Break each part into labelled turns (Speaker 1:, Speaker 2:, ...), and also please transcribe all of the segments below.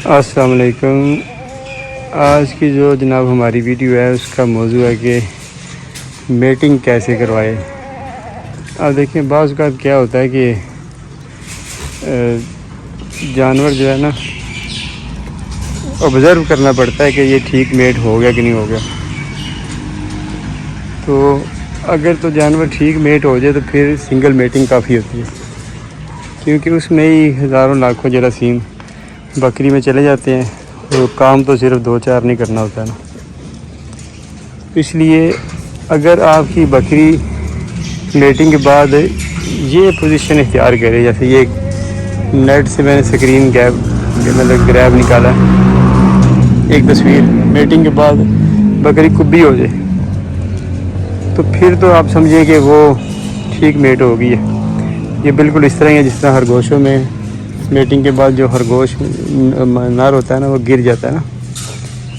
Speaker 1: السلام علیکم۔ آج کی جو جناب ہماری ویڈیو ہے اس کا موضوع ہے کہ میٹنگ کیسے کروائے۔ اب دیکھیں بعض اوقات کیا ہوتا ہے کہ جانور جو ہے نا آبزرو کرنا پڑتا ہے کہ یہ ٹھیک میٹ ہو گیا کہ نہیں ہو گیا۔ تو اگر تو جانور ٹھیک میٹ ہو جائے تو پھر سنگل میٹنگ کافی ہوتی ہے، کیونکہ اس میں ہی ہزاروں لاکھوں جراثیم بکری میں چلے جاتے ہیں اور کام تو صرف 2-4 نہیں کرنا ہوتا ہے نا۔ اس لیے اگر آپ کی بکری میٹنگ کے بعد یہ پوزیشن اختیار کرے، جیسے یہ نیٹ سے میں نے سکرین گریب نکالا ہے، ایک تصویر میٹنگ کے بعد بکری کبھی ہو جائے تو پھر تو آپ سمجھیں کہ وہ ٹھیک میٹ ہو گئی ہے۔ یہ بالکل اس طرح ہی ہے جس طرح خرگوشوں میں میٹنگ کے بعد جو خرگوش نر ہوتا ہے نا وہ گر جاتا ہے نا،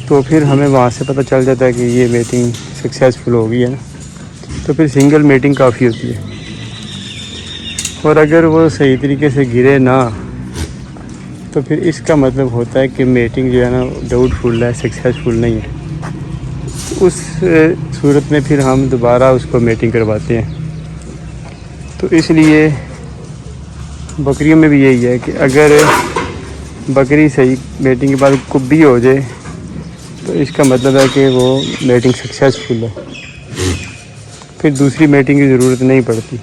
Speaker 1: تو پھر ہمیں وہاں سے پتہ چل جاتا ہے کہ یہ میٹنگ سکسیزفل ہو گئی ہے نا، تو پھر سنگل میٹنگ کافی ہوتی ہے۔ اور اگر وہ صحیح طریقے سے گرے نہ تو پھر اس کا مطلب ہوتا ہے کہ میٹنگ جو ہے نا ڈاؤٹ فل ہے، سکسیزفل نہیں ہے۔ اس صورت میں پھر ہم دوبارہ اس کو میٹنگ کرواتے ہیں۔ تو اس لیے بکریوں میں بھی یہی ہے کہ اگر بکری صحیح میٹنگ کے بعد کبھی ہو جائے تو اس کا مطلب ہے کہ وہ میٹنگ سکسیزفل ہے، پھر دوسری میٹنگ کی ضرورت نہیں پڑتی۔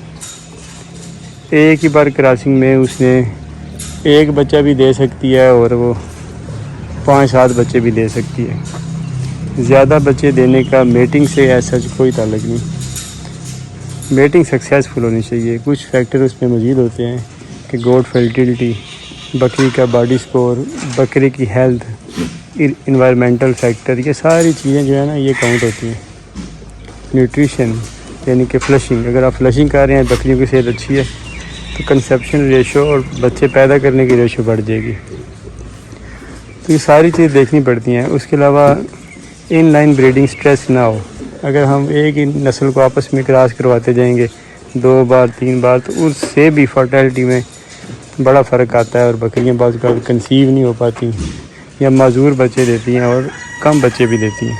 Speaker 1: ایک ہی بار کراسنگ میں اس نے ایک بچہ بھی دے سکتی ہے اور وہ 5-7 بچے بھی دے سکتی ہے۔ زیادہ بچے دینے کا میٹنگ سے ایسا کوئی تعلق نہیں۔ میٹنگ سکسیزفل ہونی چاہیے۔ کچھ فیکٹر اس میں مزید ہوتے ہیں کہ گوٹ فرٹیلٹی، بکری کا باڈی سکور، بکری کی ہیلتھ، انوائرمنٹل فیکٹر، یہ ساری چیزیں جو ہے نا یہ کاؤنٹ ہوتی ہیں۔ نیوٹریشن یعنی کہ فلشنگ، اگر آپ فلشنگ کر رہے ہیں بکریوں کی صحت اچھی ہے تو کنسیپشن ریشو اور بچے پیدا کرنے کی ریشو بڑھ جائے گی۔ تو یہ ساری چیز دیکھنی پڑتی ہیں۔ اس کے علاوہ ان لائن بریڈنگ سٹریس نہ ہو۔ اگر ہم ایک ہی نسل کو آپس میں کراس کرواتے جائیں گے 2 بار 3 بار تو اس سے بھی فرٹیلٹی میں بڑا فرق آتا ہے، اور بکریاں بعض اوقات کنسیو نہیں ہو پاتی یا معذور بچے دیتی ہیں اور کم بچے بھی دیتی ہیں۔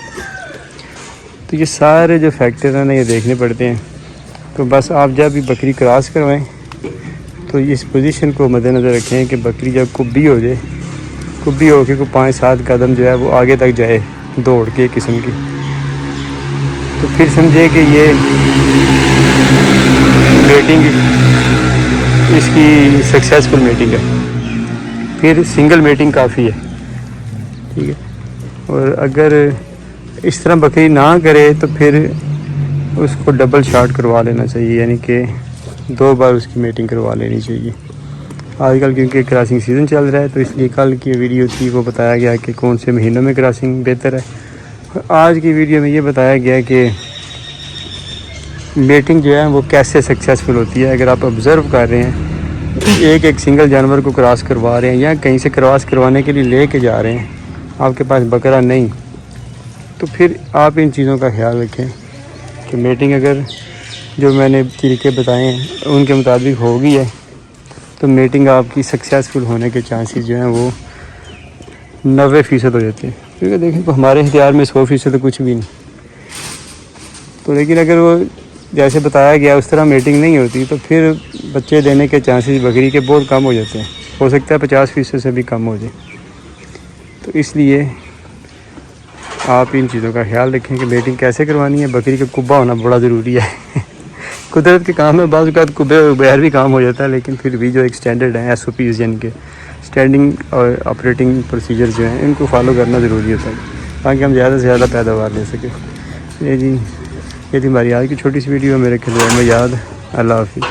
Speaker 1: تو یہ سارے جو فیکٹر ہیں نا یہ دیکھنے پڑتے ہیں۔ تو بس آپ جب بھی بکری کراس کروائیں تو اس پوزیشن کو مد نظر رکھیں کہ بکری جب کبھی ہو جائے، کبھی ہو کے کوئی 5-7 قدم جو ہے وہ آگے تک جائے دوڑ کے ایک قسم کی، تو پھر سمجھے کہ یہ میٹنگ اس کی سکسیزفل میٹنگ ہے، پھر سنگل میٹنگ کافی ہے، ٹھیک ہے۔ اور اگر اس طرح بکری نہ کرے تو پھر اس کو ڈبل شاٹ کروا لینا چاہیے، یعنی کہ 2 بار اس کی میٹنگ کروا لینی چاہیے۔ آج کل کیونکہ کراسنگ سیزن چل رہا ہے تو اس لیے کل کی ویڈیو تھی وہ بتایا گیا کہ کون سے مہینوں میں کراسنگ بہتر ہے، اور آج کی ویڈیو میں یہ بتایا گیا کہ میٹنگ جو ہے وہ کیسے سکسیزفل ہوتی ہے۔ اگر آپ آبزرو کر رہے ہیں ایک سنگل جانور کو کراس کروا رہے ہیں یا کہیں سے کراس کروانے کے لیے لے کے جا رہے ہیں، آپ کے پاس بکرا نہیں، تو پھر آپ ان چیزوں کا خیال رکھیں کہ میٹنگ اگر جو میں نے طریقے بتائے ہیں ان کے مطابق ہو گئی ہے تو میٹنگ آپ کی سکسیزفل ہونے کے چانسز جو ہیں وہ 90% ہو جاتے ہیں، کیونکہ دیکھیں تو ہمارے اختیار میں 100% تو کچھ بھی نہیں۔ تو لیکن اگر وہ جیسے بتایا گیا اس طرح میٹنگ نہیں ہوتی تو پھر بچے دینے کے چانسز بکری کے بہت کم ہو جاتے ہیں، ہو سکتا ہے 50% سے بھی کم ہو جائے۔ تو اس لیے آپ ان چیزوں کا خیال رکھیں کہ میٹنگ کیسے کروانی ہے۔ بکری کا کبا ہونا بڑا ضروری ہے۔ قدرت کے کام میں بعض اوقات کبے بغیر بھی کام ہو جاتا ہے، لیکن پھر بھی جو ایک سٹینڈرڈ ہے SOPs یعنی کہ اسٹینڈنگ اور آپریٹنگ پروسیجر جو ہیں ان کو فالو کرنا ضروری ہوتا ہے تاکہ ہم زیادہ سے زیادہ پیداوار لے سکیں۔ یہ تھی ہماری آج کی چھوٹی سی ویڈیو، میرے خیال میں یاد۔ اللہ حافظ۔